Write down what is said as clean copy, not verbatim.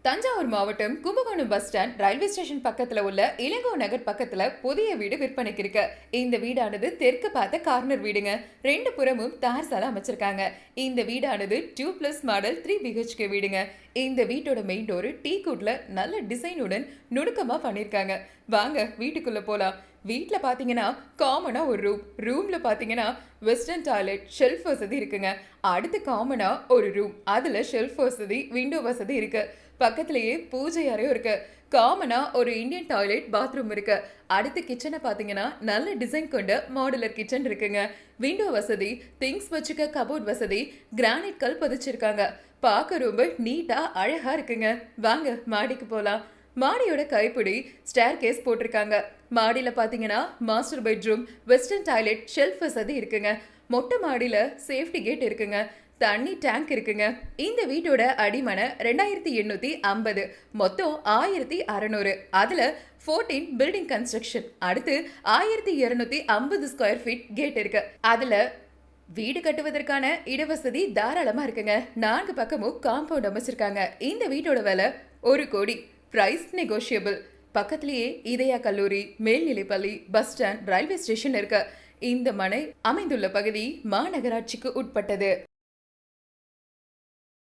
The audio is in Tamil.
தஞ்சாவூர் மாவட்டம் Kumbakonam bus stand railway station பக்கத்துல உள்ள இளங்கோ நகர் பக்கத்துல புதிய வீடு விற்பனைக்கு இருக்கு. இந்த வீடானது தெற்கு பார்த்த கார்னர் வீடுங்க. ரெண்டு புறமும் தார் சாலை அமைச்சிருக்காங்க. இந்த வீடானது 2+ மாடல் 3 BHK வீடுங்க. இந்த வீட்டோட மெயின் டோர் டீ குட்ல நல்ல டிசைனுடன் நுணுக்கமா பண்ணிருக்காங்க. வாங்க வீட்டுக்குள்ள போலாம். வீட்டில் பார்த்தீங்கன்னா காமனா ஒரு ரூம்ல பார்த்தீங்கன்னா வெஸ்டர்ன் டாய்லெட், ஷெல்ஃப் வசதி இருக்குங்க. அடுத்து காமனா ஒரு ரூம், அதுல ஷெல்ஃப் வசதி, விண்டோ வசதி இருக்கு. பக்கத்திலேயே பூஜை அறையும் இருக்கு. காமனா ஒரு இந்தியன் டாய்லெட், பாத்ரூம் இருக்கு. அடுத்து கிச்சனை பாத்தீங்கன்னா நல்ல டிசைன் கொண்ட மாடுலர் கிச்சன் இருக்குங்க. விண்டோ வசதி, திங்ஸ் வச்சுக்க கபோர்ட் வசதி, கிரானைட் கல் பதிச்சிருக்காங்க. பார்க்க ரொம்ப நீட்டா அழகா இருக்குங்க. வாங்க மாடிக்கு போலாம். மாடியோட கைப்பிடி ஸ்டேர் கேஸ் போட்டிருக்காங்க. மாடியில பாத்தீங்கன்னா master bedroom, western toilet, shelf வசதி இருக்குங்க. மொட்டை மாடியில சேஃப்டி கேட் இருக்குங்க. தண்ணி டேங்க் இருக்குங்க. இந்த வீட்டோட அடிமனை 2850, மொத்தம் 1600. அதுல 14 பில்டிங் கன்ஸ்ட்ரக்ஷன். அடுத்து 1250 ஸ்கொயர் ஃபீட் கேட் இருக்கு. அதுல வீடு கட்டுவதற்கான இடவசதி தாராளமா இருக்குங்க. 4 பக்கமும் காம்பவுண்ட் அமைச்சிருக்காங்க. இந்த வீட்டோட விலை 1 கோடி. Price negotiable. பக்கத்திலேயே இதயா கல்லூரி, மேல்நிலைப்பள்ளி, பஸ் ஸ்டாண்ட், ரயில்வே ஸ்டேஷன் இருக்கு. இந்த மனை அமைந்துள்ள பகுதி மாநகராட்சிக்கு உட்பட்டது.